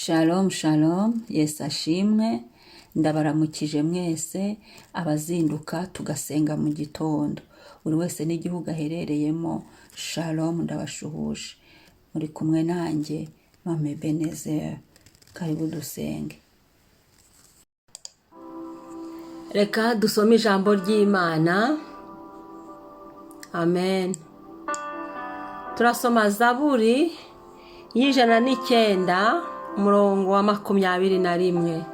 Shalom shalom, Yesu ashimwe, ndabaramukije mwese abazinduka tugasenga mu gitondo, buri wese n'igihugu aherereyemo. Shalom, ndabashuhuje, muri kumwe nanjye Mame Benezeri, karibu dusenge. Reka dusome ijambo ry'Imana. Amen. Turasoma Zaburi y'109 umurongo wa 21.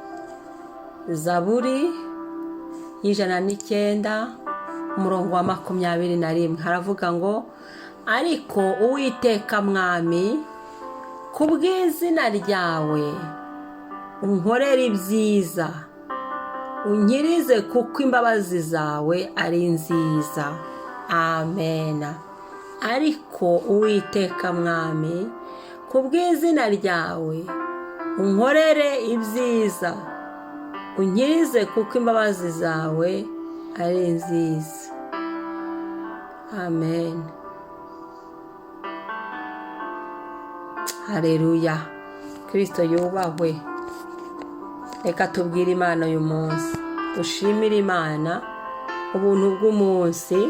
Zaburi y'109 umurongo wa 21 haravuga ngo, ariko Uwiteka mwami, kubw'izina ryawe unkorere ibyiza, unkirize kuko imbabazi zawe ari nziza. Amen. Ariko Uwiteka mwami, kubw'izina ryawe unkorere ibyiza, unkirize kuko imbabazi zawe ari nziza. Amen. Haleluya. Kristo yubahwe. Reka tubwire Imana uyu munsi, dushimire Imana ubuntu bw'umunsi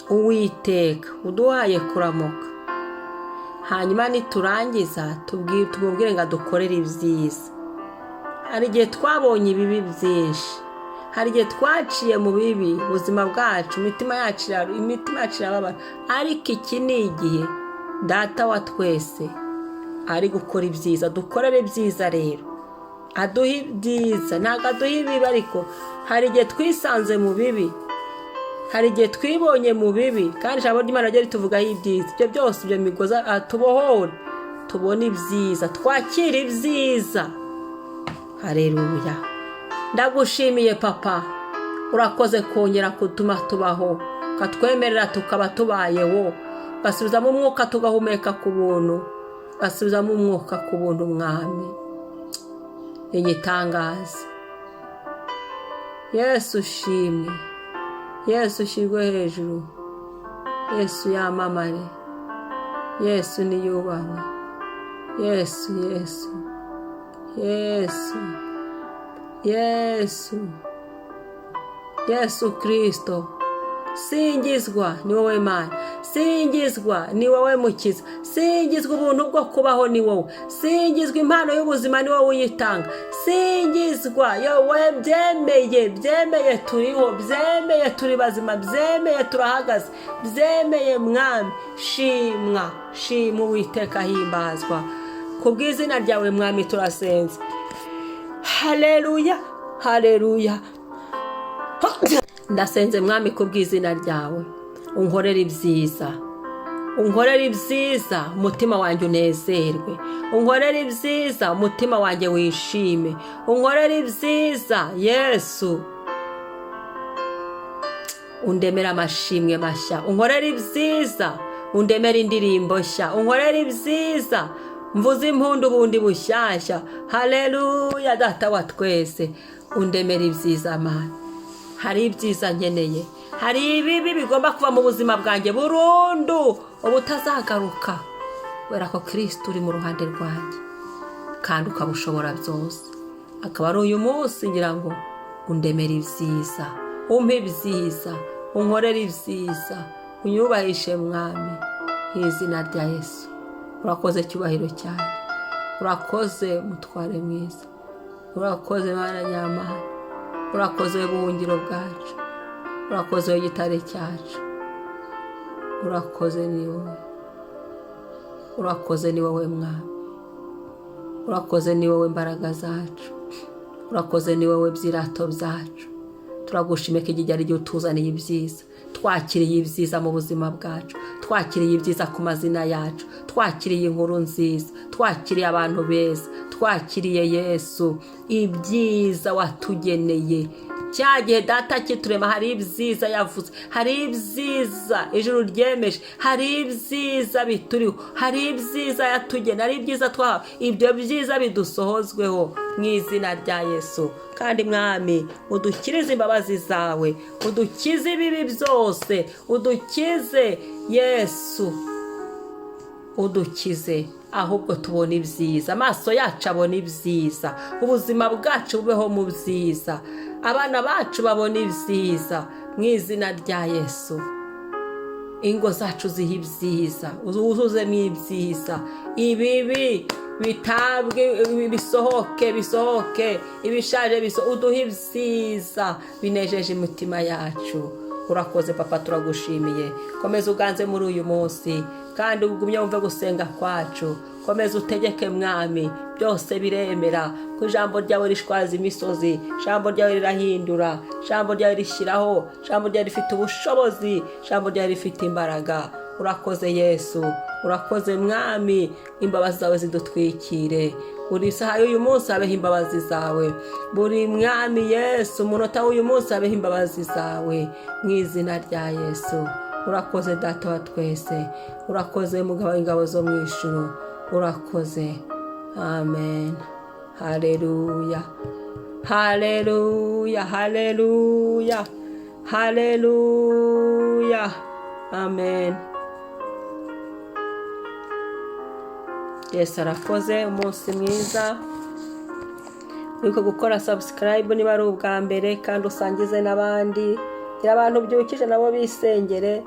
Uwiteka uduhaye kuramuka. Hanyuma niturangiza tumubwire ngo adukorere ibyiza. Hari igihe twabonye ibibi byinshi, hari igihe twaciye mu bibi ubuzima bwacu, imitima yacu irababara, ariko iki ni igihe Data wa twese ari gukora ibyiza. Dukorere ibyiza rero, aduha ibyiza, ntabwo aduha ibibi. Ariko hari igihe twisanze mu bibi, hari igihe twibonye mu bibi, kandi ijambo ry'Imana ryo rituvugaho ibyiza. Ibyo byose, ibyo migozi atubohore, tubone ibyiza, twakire ibyiza. Haleluya. Ndagushimiye Papa, urakoze kongera kutuma tubaho, ukatwemerera tukaba tubayeho, ugasubizamo umwuka tugahumeka ku buntu, ugasubizamo umwuka ku buntu mwami. Igitangaza. Yesu ushimwe, Yesu ushyirwe hejuru, Yesu yamamare, Yesu niyubahwe, Yesu Yesu Yesu Yesu Yesu Kristo. Singizwa ni wowe Mana, singizwa ni wowe Mukiza, singizwa ubuntu bwo kubaho ni wowe, singizwa impano y'ubuzima ni wowe uyitanga, singizwa yowe. Byemeye turiho, byemeye turi bazima, byemeye turahagaze, byemeye mwami. Shimwa Uwiteka, himbazwa kubw'izina ryawe mwami, turasenze. Haleluya, haleluya. Ndasenze mwami kubw'izina ryawe, unkorere ibyiza, unkorere ibyiza, umutima wanjye unezerwe, unkorere ibyiza, umutima wanjye wishime, unkorere ibyiza Yesu. Undemera amashimwe mashya, unkorere ibyiza, undemera indirimbo nshya, unkorere ibyiza, mvuze impundu bundi bushyashya. Haleluya. Data wa twese, undemera ibyiza Mana. Hari ibyiza nkeneye, hari ibibi bigomba kuva mu buzima bwanjye burundu ubutazagaruka, kubera ko Kristo uri mu ruhande rwanjye kandi ukabushobora byose. Akaba ari uyu munsi ngira ngo undemere ibyiza, umpe ibyiza, unkorere ibyiza, unyubahishe mwami, mu izina rya Yesu. Urakoze cyubahiro cyane, urakoze mutware mwiza, urakoze Mana nyamana, urakoze buhungiro bwacu, urakoze gitare cyacu, urakoze ni wowe, urakoze ni wowe mwami, urakoze ni wowe imbaraga zacu, urakoze ni wowe byirato byacu. Turagushimye ko igihe ari igihe utuzaniye ibyiza, twakiriye ibyiza mu buzima bwacu, twakiriye ibyiza ku mazina yacu, twakiriye inkuru nziza, twakiriye abantu beza, twakiriye Yesu ibyiza watugeneye. Cya gihe Data kiturema hari ibyiza yavuze, hari ibyiza ijuru ryemeje, hari ibyiza bituriho, hari ibyiza yatugena, hari ibyiza twahawe. Ibyo byiza bidusohozweho mu izina rya Yesu. Kandi mwami, udukirize imbabazi zawe, udukize ibibi byose, udukize Yesu, udukize ahubwo tubona ibyiza, amaso yacu abona ibyiza, ubuzima bwacu bubeho mu byiza, abana bacu babona ibyiza mu izina rya Yesu. Ingo zacu ziha ibyiza, uzuzemo ibyiza, ibibi bitabwe bisohoke, ibishaje uduhe ibyiza binejeje imitima yacu. Urakoze papa, turagushimiye. Komeza uganze muri uyu munsi kandi ugumye wumve gusenga kwacu. Komeza utegeke mwami, byose biremera ko ijambo ryawe rishwaza imisozi, ijambo ryawe rirahindura, ijambo ryawe rishyiraho, ijambo ryawe rifite ubushobozi, ijambo ryawe rifite imbaraga. Urakoze Yesu, urakoze mwami, imbabazi zawe zidutwikire. Buri saha y'uyu munsi habeho imbabazi zawe, buri mwami Yesu umunota w'uyu munsi habeho imbabazi zawe mu izina rya Yesu. Urakoze data wa twese, urakoze mugabo w'ingabo zo mu ijuru, urakoze. Amen. Haleluya, haleluya, haleluya, haleluya. Amen. Yesu arakoze. Umunsi mwiza. Wibuke gukora subscribe niba ari ubwa mbere, kandi usangize n'abandi. Gira abantu byukije nabo bisengere,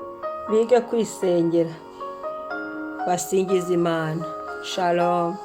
bige kwisengera, basingiza Imana. Shalom.